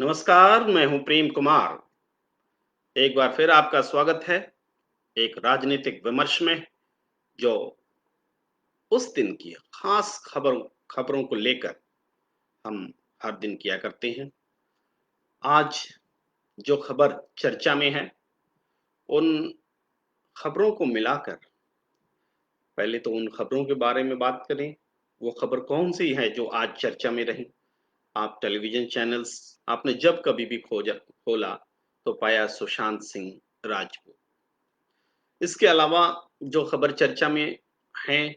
नमस्कार, मैं हूँ प्रेम कुमार। एक बार फिर आपका स्वागत है एक राजनीतिक विमर्श में, जो उस दिन की खास खबरों को लेकर हम हर दिन किया करते हैं। आज जो खबर चर्चा में है, उन खबरों को मिलाकर पहले तो उन खबरों के बारे में बात करें। वो खबर कौन-सी है जो आज चर्चा में रही? आप टेलीविज़न चैनल्स आपने जब कभी भी खोला, तो पाया सुशांत सिंह राजपूत। इसके अलावा जो खबर चर्चा में हैं,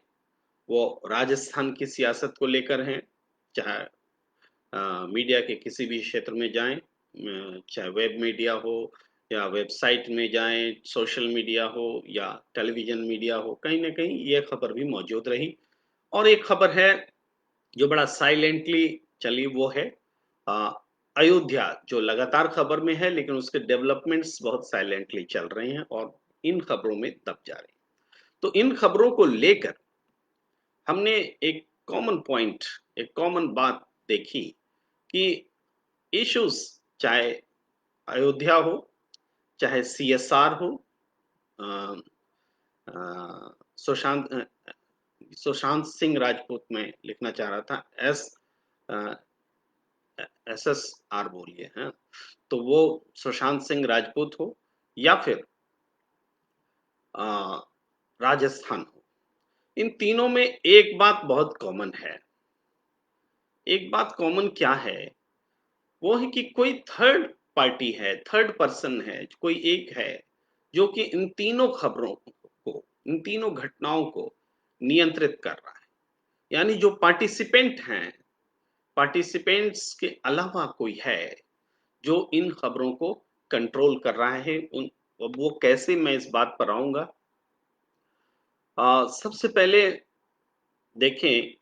वो राजस्थान की सियासत को लेकर हैं, चाहे मीडिया के किसी भी क्षेत्र में जाएँ, चाहे वेब मीडिया हो या वेबसाइट में जाएँ, सोशल मीडिया हो या टेलीविज़न मीडिया हो, कहीं न कहीं ये खबर भी मौजूद रही। और एक खबर है जो बड़ा साइलेंटली चली, वो है अ, अयोध्या, जो लगातार खबर में है, लेकिन उसके डेवलपमेंट्स बहुत साइलेंटली चल रहे हैं और इन खबरों में दब जा रहे हैं। तो इन खबरों को लेकर हमने एक कॉमन पॉइंट, एक कॉमन बात देखी कि इश्यूज, चाहे अयोध्या हो, चाहे सीएसआर हो, अ, सुशांत सुशांत सिंह राजपूत में लिखना चाह रहा था, एसएसआर बोलिए, हैं। तो वो सुशांत सिंह राजपूत हो या फिर अ, राजस्थान हो, इन तीनों में एक बात बहुत कॉमन है। एक बात कॉमन क्या है? वो है कि कोई थर्ड पार्टी है, थर्ड पर्सन है, कोई एक है, जो कि इन तीनों खबरों को, इन तीनों घटनाओं को नियंत्रित कर रहा है। यानी जो पार्टिसिपेंट हैं, पार्टिसिपेंट्स के अलावा कोई है, जो इन खबरों को कंट्रोल कर रहा है। अब वो कैसे, मैं इस बात पर आऊँगा। सबसे पहले देखें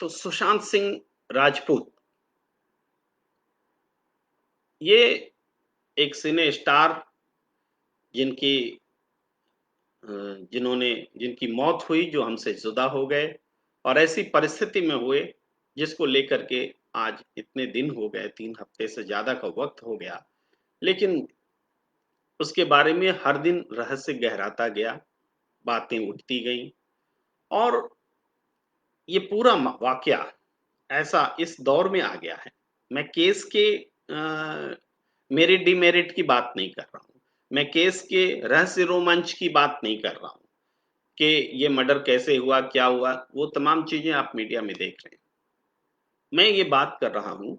तो सुशांत सिंह राजपूत, ये एक सिने स्टार, जिनकी अ, जिनकी मौत हुई, जो हमसे जुदा हो गए और ऐसी परिस्थिति में हुए जिसको लेकर के आज इतने दिन हो गए, 3 हफ्ते से ज़्यादा का वक़्त हो गया। लेकिन उसके बारे में हर दिन रहस्य गहराता गया, बातें उठती गईं और ये पूरा वाक़या ऐसा इस दौर में आ गया है। मैं केस के मेरिट डिमेरिट की बात नहीं कर रहा हूँ। मैं केस के रहस्य रोमांच की बात नहीं कर रहा हूँ कि ये मर्डर कैसे हुआ, क्या हुआ, वो तमाम चीज़ें आप मीडिया में देख रहे हैं। मैं ये बात कर रहा हूँ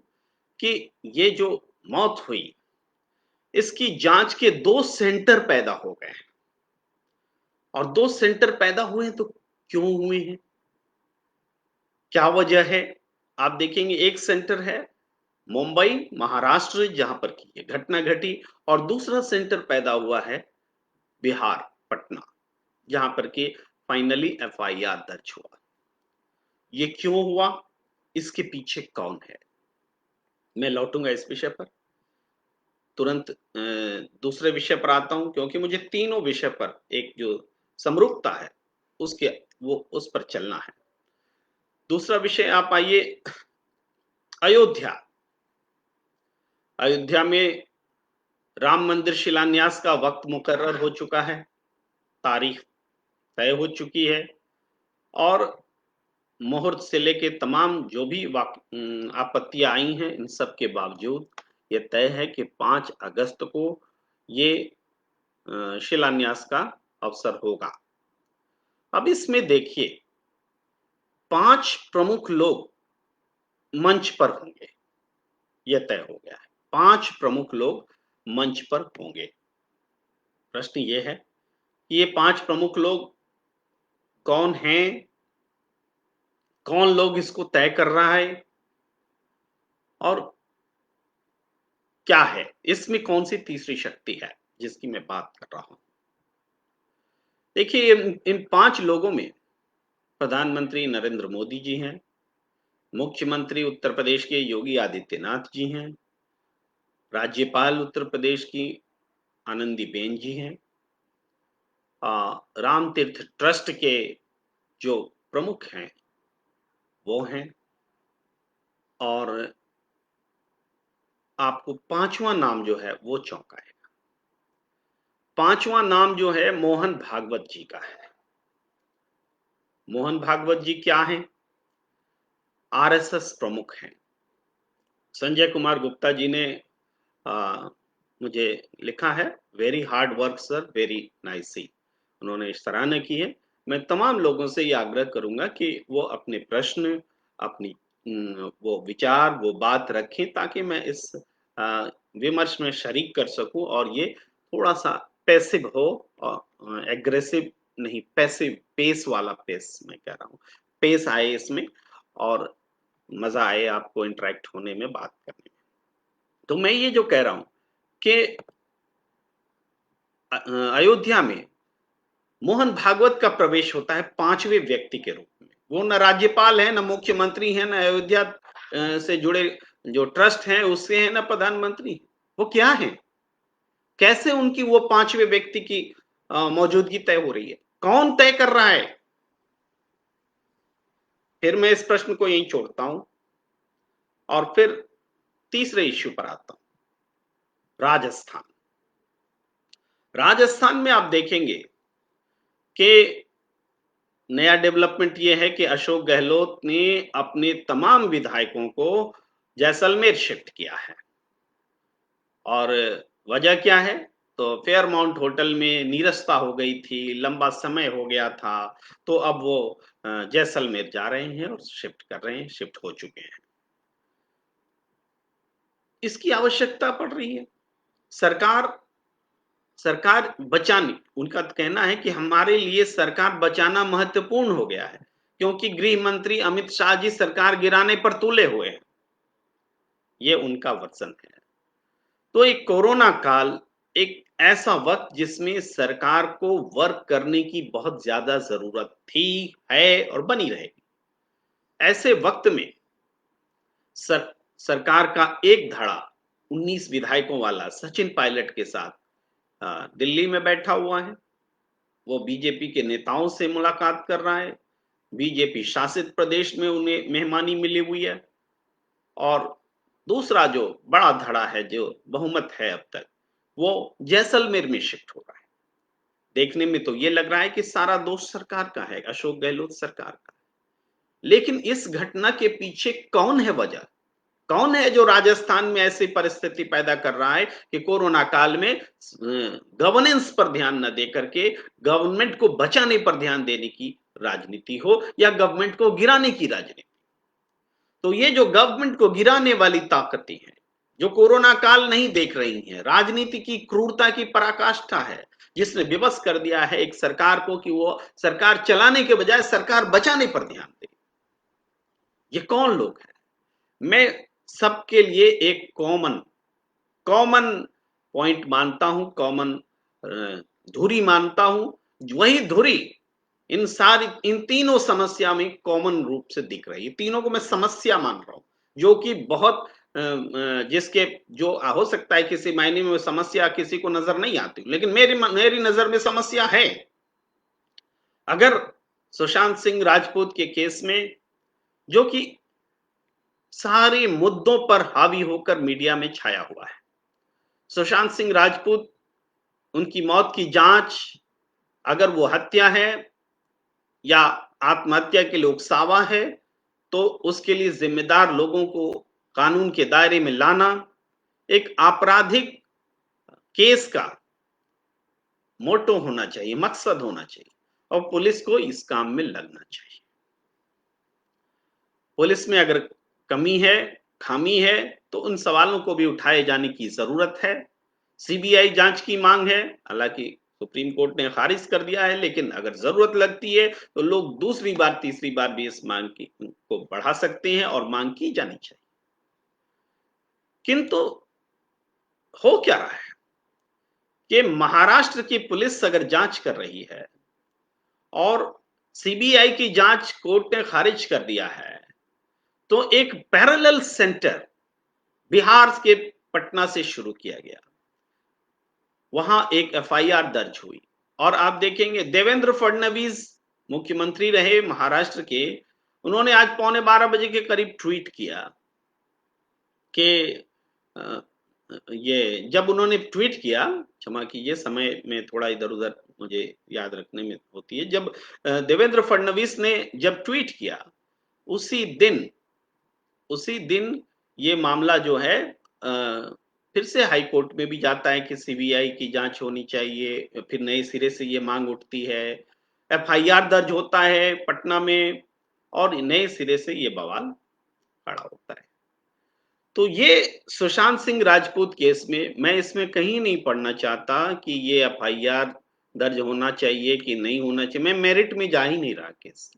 कि ये जो मौत हुई, इसकी जाँच के 2 सेंटर पैदा हो गए हैं और 2 सेंटर पैदा हुए हैं, तो क्यों हुए हैं? क्या वजह है? आप देखेंगे, एक सेंटर है मुंबई, महाराष्ट्र, जहाँ पर की ये घटना घटी, और दूसरा सेंटर पैदा हुआ है बिहार, पटना, जहाँ पर कि फाइनली एफआईआर दर्ज हुआ। ये क्यों हुआ? इसके पीछे कौन है? मैं लौटूँगा इस विषय पर। तुरंत दूसरे विषय पर आता हूँ, क्योंकि मुझे तीनों विषय पर एक जो समरूपता है, उसके वो उस पर चलना है। दूसरा विषय आप आइए, अयोध्या। अयोध्या में राम मंदिर शिलान्यास का वक़्त मुकर्रर हो चुका है, तारीख तय हो चुकी है और मुहूर्त से लेके तमाम जो भी आपत्तियाँ आई हैं, इन सब के बावजूद ये तय है कि 5 अगस्त को ये शिलान्यास का अवसर होगा। अब इसमें देखिए, 5 प्रमुख लोग मंच पर होंगे, यह तय हो गया है। 5 प्रमुख लोग मंच पर होंगे। प्रश्न ये है कि ये 5 प्रमुख लोग कौन हैं? कौन लोग इसको तय कर रहा है? और क्या है? इसमें कौन-सी तीसरी शक्ति है, जिसकी मैं बात कर रहा हूँ? देखिए, इन 5 लोगों में प्रधानमंत्री नरेंद्र मोदी जी हैं, मुख्यमंत्री उत्तर प्रदेश के योगी आदित्यनाथ जी हैं, राज्यपाल उत्तर प्रदेश की आनंदीबेन जी हैं, राम तीर्थ ट्रस्ट के जो प्रमुख हैं, वो हैं, और आपको पांचवा नाम जो है वो चौंकाएगा। पांचवा नाम जो है मोहन भागवत जी का है। मोहन भागवत जी क्या हैं? आरएसएस प्रमुख हैं। संजय कुमार गुप्ता जी ने आ, मुझे लिखा है, very hard work sir, very nice. उन्होंने सराहना की है। मैं तमाम लोगों से ये आग्रह करूंगा कि वो अपने प्रश्न, अपनी वो विचार, वो बात रखें ताकि मैं इस विमर्श में शरीक कर सकूं और ये थोड़ा सा पैसिव हो और एग्रेसिव नहीं, पैसिव पेस वाला पेस मैं कह रहा हूँ, पेस आए इसमें और मजा आए आपको इंटरेक्ट होने में, बात करने में। तो मैं ये जो कह रहा हूं कि अयोध्या में मोहन भागवत का प्रवेश होता है पांचवें व्यक्ति के रूप में। वो न राज्यपाल है, न मुख्यमंत्री है, न अयोध्या से जुड़े जो ट्रस्ट हैं उससे है, न प्रधानमंत्री। वो क्या है? कैसे उनकी वो पांचवें व्यक्ति की मौजूदगी तय हो रही है? कौन तय कर रहा है? फिर मैं इस प्रश्न को यहीं छोड़ता हूं और फिर तीसरे इश्यू पर आता हूं, राजस्थान। राजस्थान में आप देखेंगे कि नया डेवलपमेंट यह है कि अशोक गहलोत ने अपने तमाम विधायकों को जैसलमेर शिफ्ट किया है। और वजह क्या है? तो फेयरमाउंट होटल में नीरसता हो गई थी, लंबा समय हो गया था, तो अब वो जैसलमेर जा रहे हैं और शिफ्ट कर रहे हैं, शिफ्ट हो चुके हैं। इसकी आवश्यकता पड़ रही है। सरकार सरकार बचानी, उनका कहना है कि हमारे लिए सरकार बचाना महत्वपूर्ण हो गया है क्योंकि गृह मंत्री अमित शाह जी सरकार गिराने पर तुले हुए हैं। ये उनका वचन है। तो एक कोरोना काल एक ऐसा वक्त जिसमें सरकार को वर्क करने की बहुत ज्यादा जरूरत थी, है और बनी रहेगी। ऐसे वक्त में सर, सरकार का एक धड़ा 19 विधायकों वाला सचिन पायलट के साथ दिल्ली में बैठा हुआ है। वो बीजेपी के नेताओं से मुलाकात कर रहा है। बीजेपी शासित प्रदेश में उन्हें मेहमानी मिली हुई है। और दूसरा जो बड़ा धड़ा है, जो बहुमत है अब तक, वो जैसलमेर में शिफ्ट हो रहा है। देखने में तो ये लग रहा है कि सारा दोष सरकार का है, अशोक गहलोत सरकार का। लेकिन इस घटना के पीछे कौन है वजह? कौन है जो राजस्थान में ऐसी परिस्थिति पैदा कर रहा है कि कोरोना काल में गवर्नेंस पर ध्यान न देकर के गवर्नमेंट को बचाने पर ध्यान देने की राजनीति हो या गवर्नमेंट को गिराने की राजनीति? तो ये जो गवर्नमेंट को गिराने वाली ताकतें हैं, जो कोरोना काल नहीं देख रही हैं, राजनीति की क्रूरता की पराकाष्ठा है, जिसने विवश कर दिया है एक सरकार को कि वो सरकार चलाने के बजाय सरकार बचाने पर ध्यान दे। ये कौन लोग हैं? मैं सबके लिए एक कॉमन कॉमन पॉइंट मानता हूं, कॉमन धुरी मानता हूं। वही धुरी इन तीनों समस्या में कॉमन रूप से दिख रही है। तीनों को मैं समस्या मान रहा हूं, जो कि बहुत जिसके जो हो सकता है किसी मायने में समस्या किसी को नजर नहीं आती, लेकिन मेरी नजर में समस्या है। अगर सुशांत सिंह राजपूत के केस में, जो कि सारे मुद्दों पर हावी होकर मीडिया में छाया हुआ है, सुशांत सिंह राजपूत, उनकी मौत की जांच, अगर वो हत्या है या आत्महत्या के लिए उकसावा है, तो उसके लिए जिम्मेदार लोगों को कानून के दायरे में लाना एक आपराधिक केस का मोटो होना चाहिए, मकसद होना चाहिए, और पुलिस को इस काम में लगना चाहिए। पुलिस में अगर कमी है, खामी है, तो उन सवालों को भी उठाए जाने की जरूरत है। सीबीआई जांच की मांग है, हालांकि सुप्रीम कोर्ट ने खारिज कर दिया है, लेकिन अगर जरूरत लगती है तो लोग दूसरी बार तीसरी बार भी इस मांग की को बढ़ा सकते हैं और मांग की जानी चाहिए। किंतु हो क्या रहा है कि महाराष्ट्र की पुलिस अगर जांच कर रही है और सीबीआई की जांच कोर्ट ने खारिज कर दिया है, तो एक पैरेलल सेंटर बिहार के पटना से शुरू किया गया। वहां एक एफआईआर दर्ज हुई और आप देखेंगे देवेंद्र फडणवीस मुख्यमंत्री रहे महाराष्ट्र के, उन्होंने आज 11:15 बजे के करीब ट्वीट किया कि अ, ये जब उन्होंने ट्वीट किया, क्षमा कीजिए समय में थोड़ा इधर-उधर मुझे याद रखने में होती है। जब देवेंद्र फडणवीस ने जब ट्वीट किया, उसी दिन उसी दिन ये मामला जो है फिर से हाई कोर्ट में भी जाता है कि सीबीआई की जांच होनी चाहिए, फिर नए सिरे से ये मांग उठती है, एफआईआर दर्ज होता है पटना में और नए सिरे से ये बवाल खड़ा होता है। तो ये सुशांत सिंह राजपूत केस में मैं इसमें कहीं नहीं पढ़ना चाहता कि ये एफआईआर दर्ज होना चाहिए कि नहीं होना चाहिए, मैं मेरिट में जा ही नहीं रहा केस।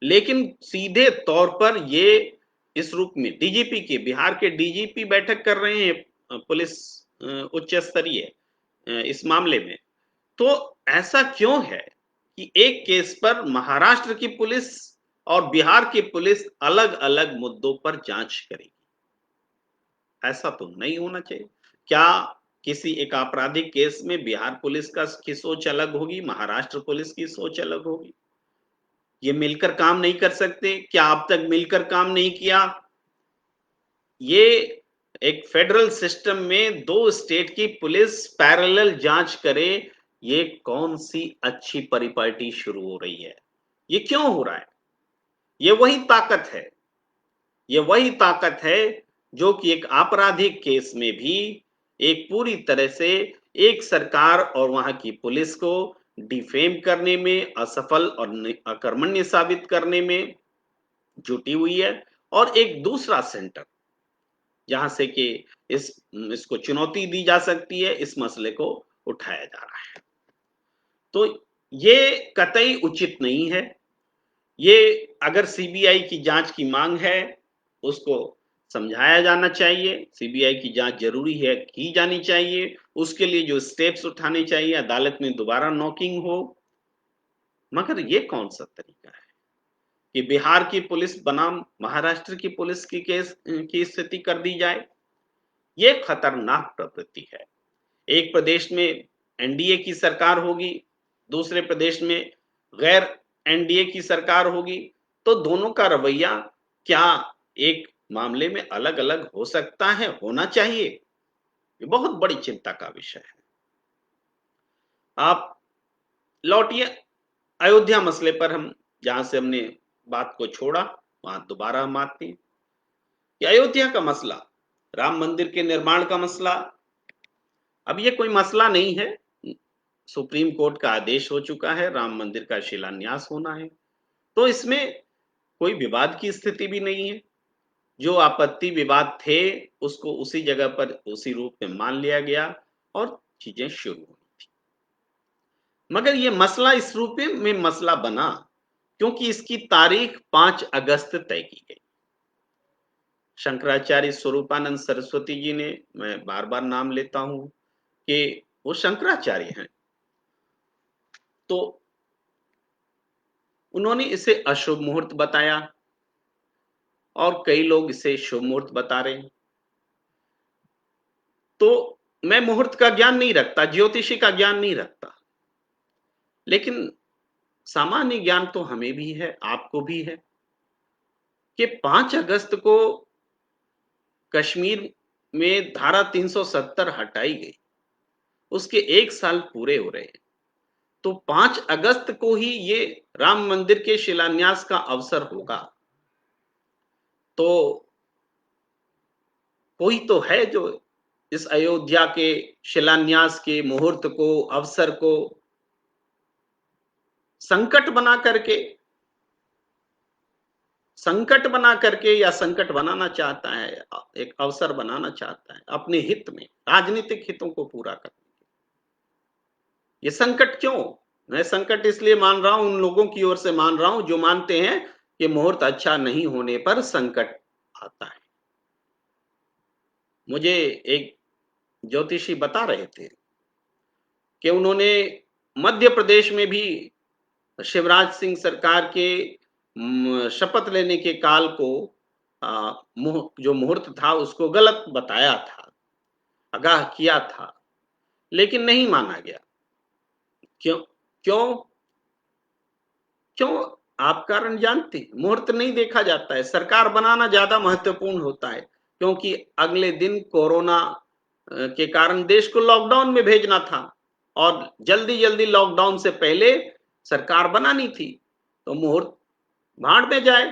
लेकिन सीधे तौर पर ये इस रूप में डीजीपी के बिहार के डीजीपी बैठक कर रहे हैं पुलिस उच्च स्तरीय इस मामले में। तो ऐसा क्यों है कि एक केस पर महाराष्ट्र की पुलिस और बिहार की पुलिस अलग-अलग मुद्दों पर जांच करेगी? ऐसा तो नहीं होना चाहिए। क्या किसी एक आपराधिक केस में बिहार पुलिस की सोच अलग होगी, महाराष्ट्र पुलिस की सोच अलग होगी? ये मिलकर काम नहीं कर सकते? क्या अब तक मिलकर काम नहीं किया? ये एक फेडरल सिस्टम में 2 स्टेट की पुलिस पैरेलल जांच करे, ये कौन-सी अच्छी परिपाटी शुरू हो रही है? ये क्यों हो रहा है? ये वही ताकत है। ये वही ताकत है जो कि एक आपराधिक केस में भी एक पूरी तरह से एक सरकार और वहां की पुलिस को डिफेम करने में असफल और अकर्मण्य साबित करने में जुटी हुई है और एक दूसरा सेंटर जहां से कि इस इसको चुनौती दी जा सकती है, इस मसले को उठाया जा रहा है। तो ये कतई उचित नहीं है। ये अगर सीबीआई की जांच की मांग है, उसको समझाया जाना चाहिए, सीबीआई की जांच जरूरी है, की जानी चाहिए, उसके लिए जो स्टेप्स उठाने चाहिए, अदालत में दोबारा नॉकिंग हो। मगर ये कौन सा तरीका है कि बिहार की पुलिस बनाम महाराष्ट्र की पुलिस की केस की स्थिति कर दी जाए? ये खतरनाक प्रवृत्ति है। एक प्रदेश में एनडीए की सरकार होगी, दूसरे प्रदेश में गैर एनडीए की सरकार होगी, तो दोनों का रवैया क्या एक मामले में अलग-अलग हो सकता है, होना चाहिए? ये बहुत बड़ी चिंता का विषय है। आप लौटिए अयोध्या मसले पर, हम जहां से हमने बात को छोड़ा, वहां दोबारा हम आते हैं कि अयोध्या का मसला, राम मंदिर के निर्माण का मसला, अब ये कोई मसला नहीं है। सुप्रीम कोर्ट का आदेश हो चुका है, राम मंदिर का शिलान्यास होना है, तो इसमें कोई विवाद की स्थिति भी नहीं है। जो आपत्ति विवाद थे, उसको उसी जगह पर उसी रूप में मान लिया गया और चीजें शुरू हुई थी। मगर ये मसला इस रूप में मसला बना क्योंकि इसकी तारीख 5 अगस्त तय की गई। शंकराचार्य स्वरूपानंद सरस्वती जी ने, मैं बार-बार नाम लेता हूं कि वो शंकराचार्य हैं, तो उन्होंने इसे अशुभ मुहूर्त बताया और कई लोग इसे शुभ मुहूर्त बता रहे हैं। तो मैं मुहूर्त का ज्ञान नहीं रखता, ज्योतिषी का ज्ञान नहीं रखता, लेकिन सामान्य ज्ञान तो हमें भी है, आपको भी है कि 5 अगस्त को कश्मीर में धारा 370 हटाई गई, उसके 1 साल पूरे हो रहे हैं। तो 5 अगस्त को ही ये राम मंदिर के शिलान्यास का अवसर होगा। तो कोई तो है जो इस अयोध्या के शिलान्यास के मुहूर्त को, अवसर को संकट बना करके संकट बना करके या संकट बनाना चाहता है, एक अवसर बनाना चाहता है अपने हित में, राजनीतिक हितों को पूरा करने के। ये संकट क्यों? मैं संकट इसलिए मान रहा हूं, उन लोगों की ओर से मान रहा हूं जो मानते हैं कि मुहूर्त अच्छा नहीं होने पर संकट आता है। मुझे एक ज्योतिषी बता रहे थे कि उन्होंने मध्य प्रदेश में भी शिवराज सिंह सरकार के शपथ लेने के काल को जो मुहूर्त था उसको गलत बताया था, आगाह किया था, लेकिन नहीं माना गया। क्यों? क्यों? क्यों? आप कारण जानते हैं, मुहूर्त नहीं देखा जाता है, सरकार बनाना ज्यादा महत्वपूर्ण होता है। क्योंकि अगले दिन कोरोना के कारण देश को लॉकडाउन में भेजना था और जल्दी जल्दी लॉकडाउन से पहले सरकार बनानी थी। तो मुहूर्त भाड़ में जाए,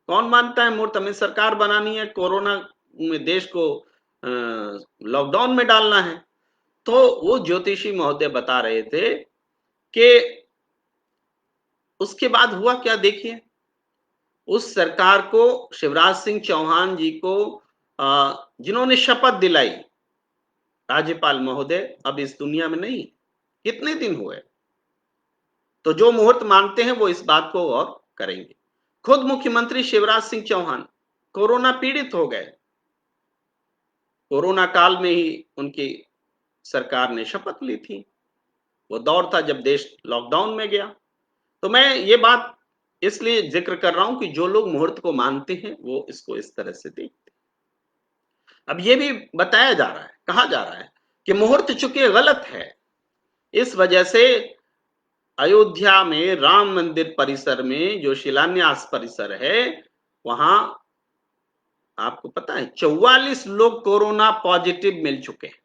कौन मानता है मुहूर्त हमें सरकार बनानी है, कोरोना में देश को लॉकडाउन में डालना है। तो वो ज्योतिषी महोदय बता रहे थे कि उसके बाद हुआ क्या, देखिए उस सरकार को, शिवराज सिंह चौहान जी को जिन्होंने शपथ दिलाई, राज्यपाल महोदय अब इस दुनिया में नहीं, कितने दिन हुए। तो जो मुहूर्त मानते हैं वो इस बात को और करेंगे। खुद मुख्यमंत्री शिवराज सिंह चौहान कोरोना पीड़ित हो गए, कोरोना काल में ही उनकी सरकार ने शपथ ली थी। वो दौर था जब देश लॉकडाउन में गया। तो मैं ये बात इसलिए जिक्र कर रहा हूं कि जो लोग मुहूर्त को मानते हैं वो इसको इस तरह से देखते हैं। अब ये भी बताया जा रहा है, कहा जा रहा है कि मुहूर्त चूंकि गलत है, इस वजह से अयोध्या में राम मंदिर परिसर में जो शिलान्यास परिसर है, वहां आपको पता है 44 लोग कोरोना पॉजिटिव मिल चुके हैं।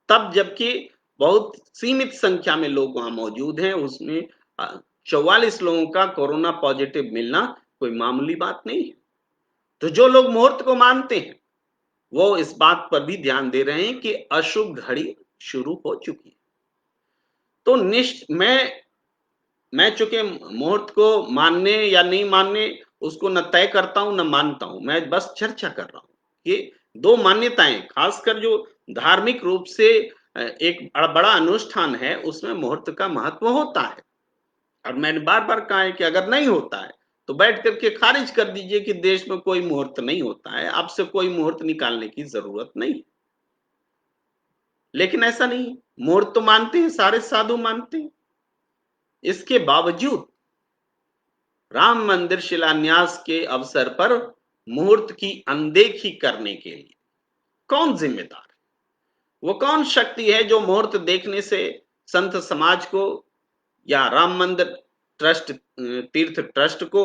तब जबकि बहुत सीमित संख्या में लोग वहां मौजूद हैं, उसमें 44 लोगों का कोरोना पॉजिटिव मिलना कोई मामूली बात नहीं है। तो जो लोग मुहूर्त को मानते हैं वो इस बात पर भी ध्यान दे रहे हैं कि अशुभ घड़ी शुरू हो चुकी है। तो मैं चूंकि मुहूर्त को मानने या नहीं मानने उसको न तय करता हूं न मानता हूं, मैं बस चर्चा कर रहा हूं कि दो मान्यताएं, खासकर जो धार्मिक रूप से एक बड़ा अनुष्ठान है उसमें मुहूर्त का महत्व होता है। और मैंने बार बार कहा है कि अगर नहीं होता है तो बैठ करके खारिज कर दीजिए कि देश में कोई मुहूर्त नहीं होता है, आपसे कोई मुहूर्त निकालने की जरूरत नहीं। लेकिन ऐसा नहीं, मुहूर्त तो मानते हैं, सारे साधु मानते हैं। इसके बावजूद राम मंदिर शिलान्यास के अवसर पर मुहूर्त की अनदेखी करने के लिए कौन जिम्मेदार है? वो कौन शक्ति है जो मुहूर्त देखने से संत समाज को या राम मंदिर ट्रस्ट, तीर्थ ट्रस्ट को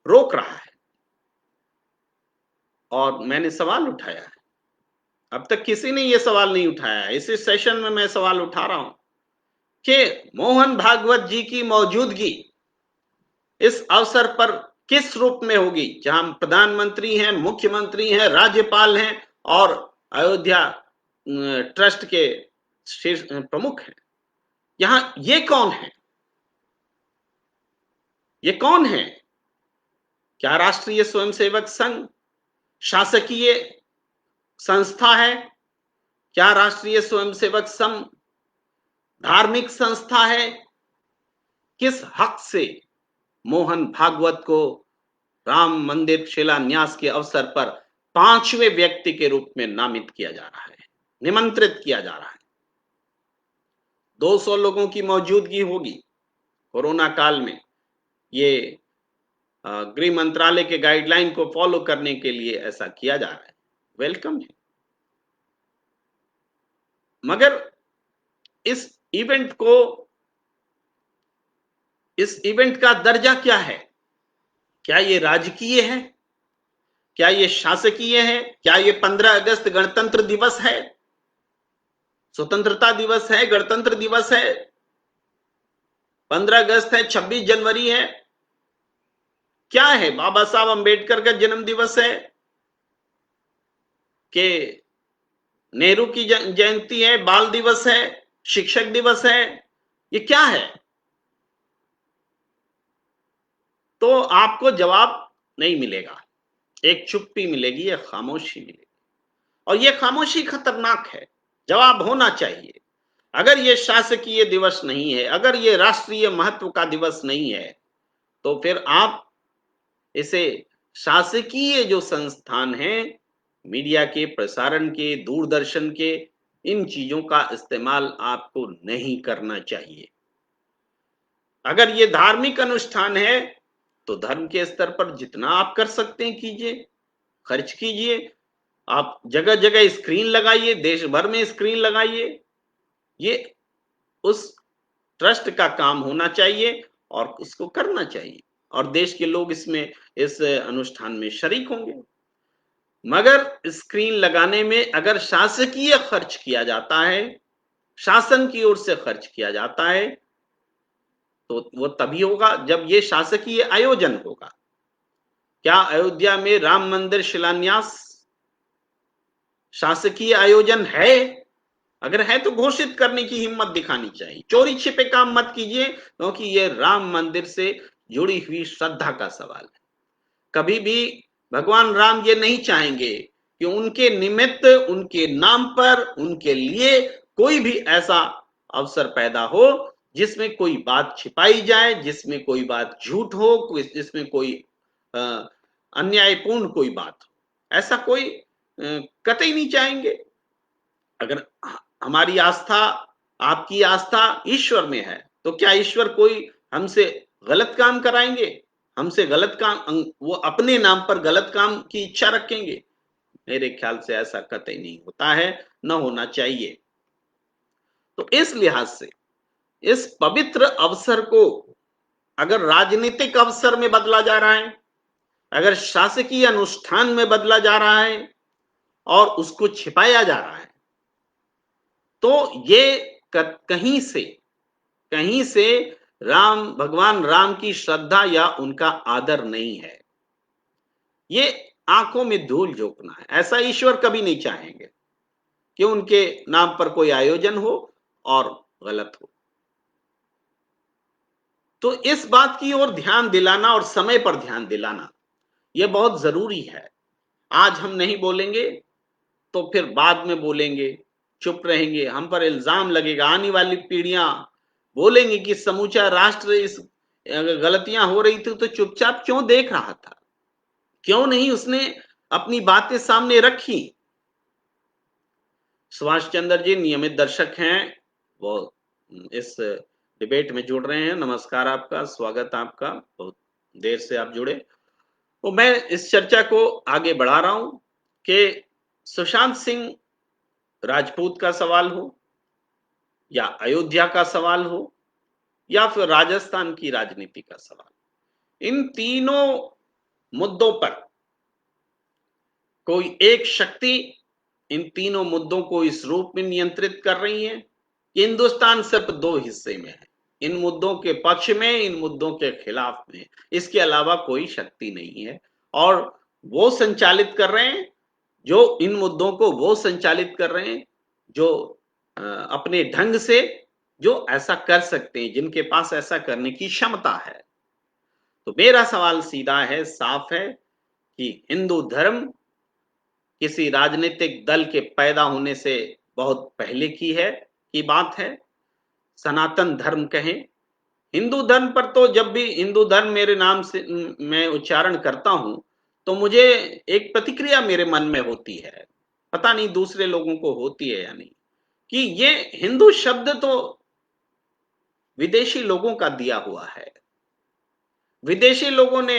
रोक रहा है? और मैंने सवाल उठाया है, अब तक किसी ने यह सवाल नहीं उठाया है, इसी सेशन में मैं सवाल उठा रहा हूं कि मोहन भागवत जी की मौजूदगी इस अवसर पर किस रूप में होगी, जहां प्रधानमंत्री हैं, मुख्यमंत्री हैं, राज्यपाल हैं और अयोध्या ट्रस्ट के शीर्ष प्रमुख हैं। यहां ये कौन है? ये कौन है? क्या राष्ट्रीय स्वयंसेवक संघ शासकीय संस्था है? क्या राष्ट्रीय स्वयंसेवक संघ धार्मिक संस्था है? किस हक से मोहन भागवत को राम मंदिर शिलान्यास के अवसर पर पांचवें व्यक्ति के रूप में नामित किया जा रहा है, निमंत्रित किया जा रहा है? 200 लोगों की मौजूदगी होगी कोरोना काल में। ये गृह मंत्रालय के गाइडलाइन को फॉलो करने के लिए ऐसा किया जा रहा है, वेलकम है। मगर इस इवेंट का दर्जा क्या है? क्या ये राजकीय है? क्या ये शासकीय है? क्या ये 15 अगस्त गणतंत्र दिवस है, स्वतंत्रता दिवस है, गणतंत्र दिवस है, 15 अगस्त है, 26 जनवरी है? क्या है? बाबा साहब अंबेडकर का जन्म दिवस है कि नेहरू की जयंती है, बाल दिवस है, शिक्षक दिवस है? ये क्या है? तो आपको जवाब नहीं मिलेगा, एक चुप्पी मिलेगी, एक खामोशी मिलेगी। और ये खामोशी खतरनाक है। जवाब होना चाहिए। अगर ये शासकीय दिवस नहीं है, अगर ये राष्ट्रीय महत्व का दिवस नहीं है, तो फिर आप इसे शासकीय जो संस्थान हैं, मीडिया के, प्रसारण के, दूरदर्शन के, इन चीजों का इस्तेमाल आपको नहीं करना चाहिए। अगर ये धार्मिक अनुष्ठान है तो धर्म के स्तर पर जितना आप कर सकते हैं कीजिए, खर्च कीजिए। आप जगह जगह स्क्रीन लगाइए, देश भर में स्क्रीन लगाइए। ये उस ट्रस्ट का काम होना चाहिए और उसको करना चाहिए, और देश के लोग इसमें, इस अनुष्ठान में शरीक होंगे। मगर स्क्रीन लगाने में अगर शासकीय खर्च किया जाता है, शासन की ओर से खर्च किया जाता है, तो वो तभी होगा जब ये शासकीय आयोजन होगा। क्या अयोध्या में राम मंदिर शिलान्यास शासकीय आयोजन है? अगर है तो घोषित करने की हिम्मत दिखानी चाहिए। चोरी छिपे काम मत कीजिए, क्योंकि ये राम मंदिर से जुड़ी हुई श्रद्धा का सवाल है। कभी भी भगवान राम ये नहीं चाहेंगे कि उनके निमित्त, उनके नाम पर, उनके लिए कोई भी ऐसा अवसर पैदा हो जिसमें कोई बात छिपाई जाए, जिसमें कोई बात झूठ हो, जिसमें कोई अन्यायपूर्ण कोई बात हो। ऐसा कोई कतई नहीं चाहेंगे। अगर हमारी आस्था, आपकी आस्था ईश्वर में है, तो क्या ईश्वर कोई हमसे गलत काम कराएंगे? हमसे गलत काम, वो अपने नाम पर गलत काम की इच्छा रखेंगे? मेरे ख्याल से ऐसा कतई नहीं होता है, न होना चाहिए। तो इस लिहाज से इस पवित्र अवसर को अगर राजनीतिक अवसर में बदला जा रहा है, अगर शासकीय अनुष्ठान में बदला जा रहा है और उसको छिपाया जा रहा है, तो ये कहीं से भगवान राम की श्रद्धा या उनका आदर नहीं है। ये आंखों में धूल झोंकना है। ऐसा ईश्वर कभी नहीं चाहेंगे कि उनके नाम पर कोई आयोजन हो और गलत हो। तो इस बात की ओर ध्यान दिलाना और समय पर ध्यान दिलाना यह बहुत जरूरी है। आज हम नहीं बोलेंगे तो फिर बाद में बोलेंगे, चुप रहेंगे, हम पर इल्जाम लगेगा। आने वाली पीढ़ियां बोलेंगी कि समूचा राष्ट्र इस गलतियां हो रही थी तो चुपचाप क्यों देख रहा था, क्यों नहीं उसने अपनी बातें सामने रखी। सुभाष चंद्र जी नियमित दर्शक हैं, वो इस डिबेट में जुड़ रहे हैं। नमस्कार आपका, स्वागत आपका, बहुत देर से आप जुड़े। तो मैं इस चर्चा को आगे बढ़ा रहा हूं कि सुशांत सिंह राजपूत का सवाल हो, या अयोध्या का सवाल हो, या फिर राजस्थान की राजनीति का सवाल, इन तीनों मुद्दों पर कोई एक शक्ति इन तीनों मुद्दों को इस रूप में नियंत्रित कर रही है कि हिंदुस्तान सिर्फ दो हिस्से में है, इन मुद्दों के पक्ष में, इन मुद्दों के खिलाफ में। इसके अलावा कोई शक्ति नहीं है। और वो संचालित कर रहे हैं, जो इन मुद्दों को वो संचालित कर रहे हैं जो अपने ढंग से जो ऐसा कर सकते हैं, जिनके पास ऐसा करने की क्षमता है। तो मेरा सवाल सीधा है, साफ है कि हिंदू धर्म किसी राजनीतिक दल के पैदा होने से बहुत पहले की बात है। सनातन धर्म कहें, हिंदू धर्म पर तो जब भी हिंदू धर्म मेरे नाम से मैं उच्चारण करता हूं तो मुझे एक प्रतिक्रिया मेरे मन में होती है, पता नहीं दूसरे लोगों को होती है या नहीं, कि ये हिंदू शब्द तो विदेशी लोगों का दिया हुआ है। विदेशी लोगों ने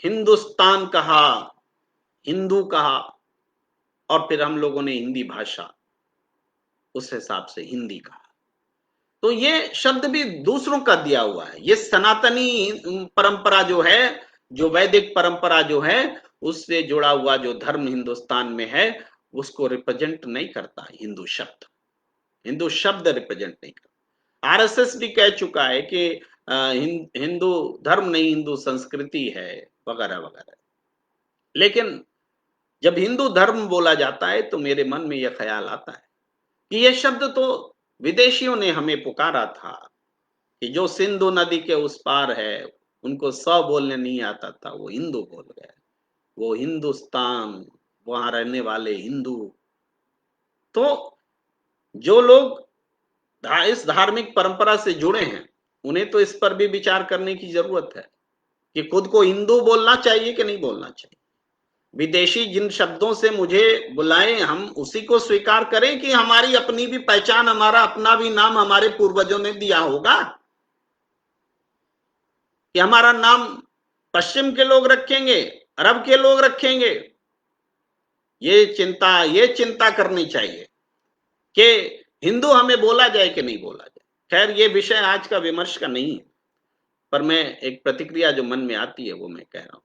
हिंदुस्तान कहा, हिंदू कहा, और फिर हम लोगों ने हिंदी भाषा उस हिसाब से हिंदी कहा। तो ये शब्द भी दूसरों का दिया हुआ है। ये सनातनी परंपरा जो है, जो वैदिक परंपरा जो है, उससे जुड़ा हुआ जो धर्म हिंदुस्तान में है, उसको रिप्रेजेंट नहीं करता हिंदू शब्द। हिंदू शब्द रिप्रेजेंट नहीं करता। आरएसएस भी कह चुका है कि हिंदू धर्म नहीं, हिंदू संस्कृति है, वगैरह वगैरह। लेकिन जब हिंदू धर्म बोला जाता है तो मेरे मन में यह ख्याल आता है कि यह शब्द तो विदेशियों ने हमें पुकारा था कि जो सिंधु नदी के उस पार है, उनको बोलने नहीं आता था, वो हिंदू बोल गए, वो हिंदुस्तान, वहां रहने वाले हिंदू। तो जो लोग इस धार्मिक परंपरा से जुड़े हैं, उन्हें तो इस पर भी विचार करने की जरूरत है कि खुद को हिंदू बोलना चाहिए कि नहीं बोलना चाहिए। विदेशी जिन शब्दों से मुझे बुलाएं, हम उसी को स्वीकार करें कि हमारी अपनी भी पहचान, हमारा अपना भी नाम हमारे पूर्वजों ने दिया होगा, कि हमारा नाम पश्चिम के लोग रखेंगे, अरब के लोग रखेंगे। ये चिंता करनी चाहिए कि हिंदू हमें बोला जाए कि नहीं बोला जाए। खैर, ये विषय आज का विमर्श का नहीं है, पर मैं एक प्रतिक्रिया जो मन में आती है वो मैं कह रहा हूं।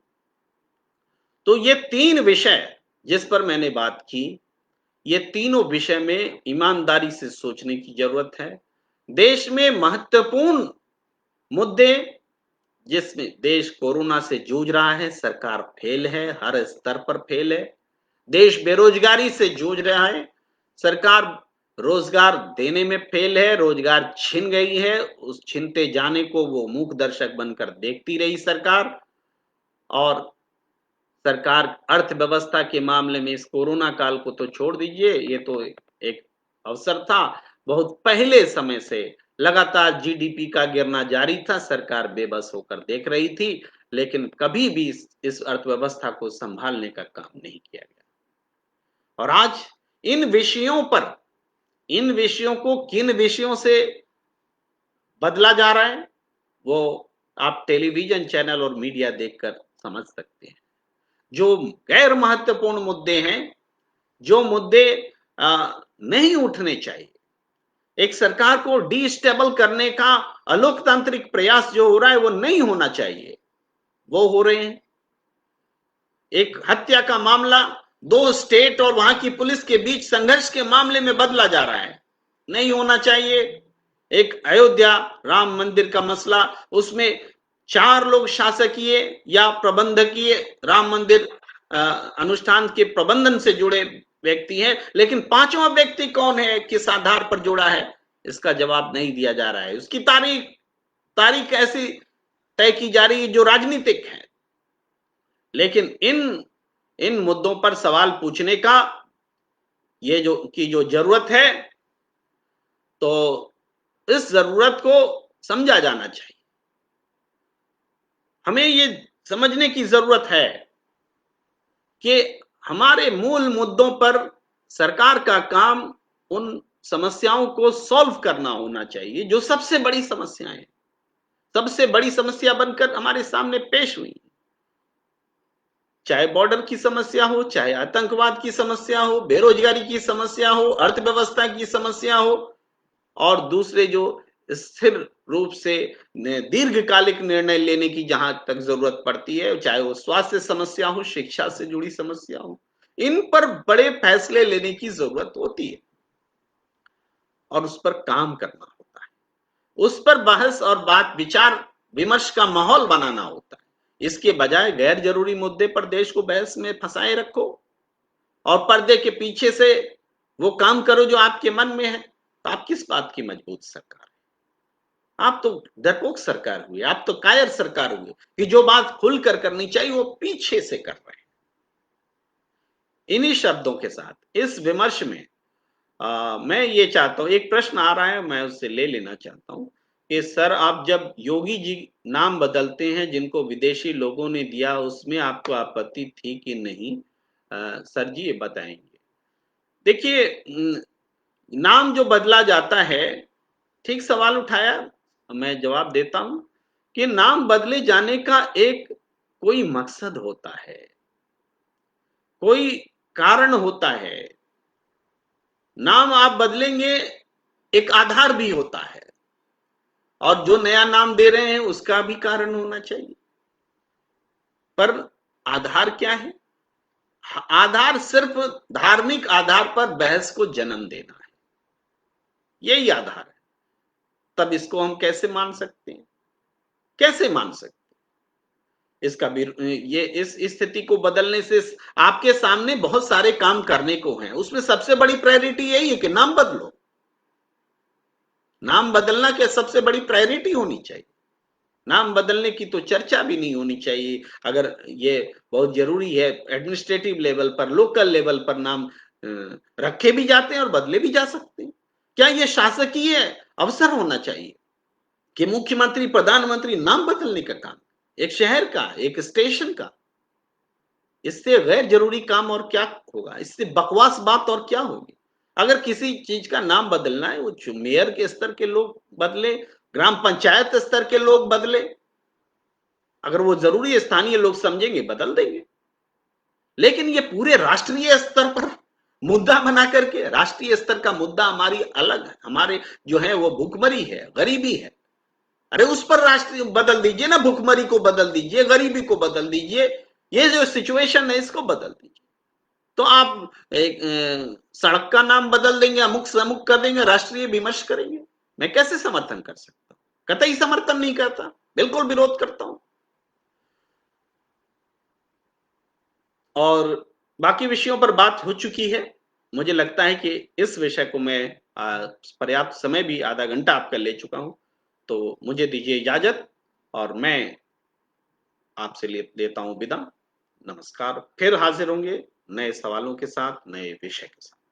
तो ये तीन विषय जिस पर मैंने बात की, ये तीनों विषय में ईमानदारी से सोचने की जरूरत है। देश में महत्वपूर्ण मुद्दे, जिसमें देश कोरोना से जूझ रहा है, सरकार फेल है, हर स्तर पर फेल है। देश बेरोजगारी से जूझ रहा है, सरकार रोजगार देने में फेल है, रोजगार छिन गई है, उस छिनते जाने को वो मूक दर्शक बनकर देखती रही सरकार। और सरकार अर्थव्यवस्था के मामले में इस कोरोना काल को तो छोड़ दीजिए, ये तो एक अवसर था। बहुत पहले समय से लगातार जीडीपी का गिरना जारी था, सरकार बेबस होकर देख रही थी, लेकिन कभी भी इस अर्थव्यवस्था को संभालने का काम नहीं किया गया। और आज इन विषयों पर, इन विषयों को किन विषयों से बदला जा रहा है, वो आप टेलीविजन चैनल और मीडिया देखकर समझ सकते हैं। जो गैर महत्वपूर्ण मुद्दे हैं, जो मुद्दे नहीं उठने चाहिए, एक सरकार को डिस्टेबल करने का अलोकतांत्रिक प्रयास जो हो रहा है वो नहीं होना चाहिए, वो हो रहे हैं। एक हत्या का मामला 2 स्टेट और वहां की पुलिस के बीच संघर्ष के मामले में बदला जा रहा है, नहीं होना चाहिए। एक अयोध्या राम मंदिर का मसला, उसमें 4 लोग शासकीय या प्रबंधकीय राम मंदिर अनुष्ठान के प्रबंधन से जुड़े व्यक्ति हैं, लेकिन 5वां व्यक्ति कौन है, किस आधार पर जुड़ा है, इसका जवाब नहीं दिया जा रहा है। उसकी तारीख ऐसी तय की जा रही है जो राजनीतिक है। लेकिन इन मुद्दों पर सवाल पूछने का ये जो जरूरत है, तो इस जरूरत को समझा जाना चाहिए। हमें ये समझने की जरूरत है कि हमारे मूल मुद्दों पर सरकार का काम उन समस्याओं को सॉल्व करना होना चाहिए जो सबसे बड़ी समस्याएं, सबसे बड़ी समस्या बनकर हमारे सामने पेश हुई। चाहे बॉर्डर की समस्या हो, चाहे आतंकवाद की समस्या हो, बेरोजगारी की समस्या हो, अर्थव्यवस्था की समस्या हो, और दूसरे जो स्थिर रूप से दीर्घकालिक निर्णय लेने की जहां तक जरूरत पड़ती है, चाहे वो स्वास्थ्य समस्या हो, शिक्षा से जुड़ी समस्या हो, इन पर बड़े फैसले लेने की जरूरत होती है और उस पर काम करना होता है। उस पर बहस और बात विचार विमर्श का माहौल बनाना होता है। इसके बजाय गैर जरूरी मुद्दे पर देश को बहस में फंसाए रखो और पर्दे के पीछे से वो काम करो जो आपके मन में है, तो आप किस बात की मजबूत सरकार है? आप तो डरपोक सरकार हुई, आप तो कायर सरकार हुई कि जो बात खुलकर करनी चाहिए वो पीछे से कर रहे हैं। इन्हीं शब्दों के साथ इस विमर्श में मैं ये चाहता हूं, एक प्रश्न आ रहा है, मैं उससे ले लेना चाहता हूं कि सर, आप जब योगी जी नाम बदलते हैं जिनको विदेशी लोगों ने दिया, उसमें आपको आपत्ति थी कि नहीं? सर जी ये बताएंगे। देखिए, नाम जो बदला जाता है, ठीक सवाल उठाया, मैं जवाब देता हूं कि नाम बदले जाने का एक कोई मकसद होता है, कोई कारण होता है। नाम आप बदलेंगे, एक आधार भी होता है, और जो नया नाम दे रहे हैं उसका भी कारण होना चाहिए। पर आधार क्या है? आधार सिर्फ धार्मिक आधार पर बहस को जन्म देना है, यही आधार है। तब इसको हम कैसे मान सकते हैं? कैसे मान सकते हैं? इसका भी ये इस स्थिति को बदलने से आपके सामने बहुत सारे काम करने को हैं, उसमें सबसे बड़ी प्रायोरिटी यही है कि नाम बदलो। नाम बदलना क्या सबसे बड़ी प्रायोरिटी होनी चाहिए? नाम बदलने की तो चर्चा भी नहीं होनी चाहिए। अगर ये बहुत जरूरी है, एडमिनिस्ट्रेटिव लेवल पर, लोकल लेवल पर नाम रखे भी जाते हैं और बदले भी जा सकते हैं। क्या ये शासकीय अवसर होना चाहिए कि मुख्यमंत्री प्रधानमंत्री नाम बदलने का काम, एक शहर का, एक स्टेशन का? इससे गैर जरूरी काम और क्या होगा? इससे बकवास बात और क्या होगी? अगर किसी चीज का नाम बदलना है, वो मेयर के स्तर के लोग बदले, ग्राम पंचायत स्तर के लोग बदले, अगर वो जरूरी स्थानीय लोग समझेंगे बदल देंगे। लेकिन ये पूरे राष्ट्रीय स्तर पर मुद्दा बना करके, राष्ट्रीय स्तर का मुद्दा हमारी अलग है, हमारे जो है वो भूखमरी है, गरीबी है, अरे उस पर राष्ट्रीय बदल दीजिए ना, भूखमरी को बदल दीजिए, गरीबी को बदल दीजिए, ये जो सिचुएशन है इसको बदल दीजिए। तो आप एक सड़क का नाम बदल देंगे, अमुक से अमुक कर देंगे, राष्ट्रीय विमर्श करेंगे। मैं कैसे समर्थन कर सकता हूं? कतई समर्थन नहीं करता, बिल्कुल विरोध करता हूं। और बाकी विषयों पर बात हो चुकी है। मुझे लगता है कि इस विषय को मैं पर्याप्त समय भी आधा घंटा आपका ले चुका हूं, तो मुझे दीजिए इजाजत और मैं आपसे लेता हूं विदा। नमस्कार, फिर हाजिर होंगे नए सवालों के साथ, नए विषय के साथ।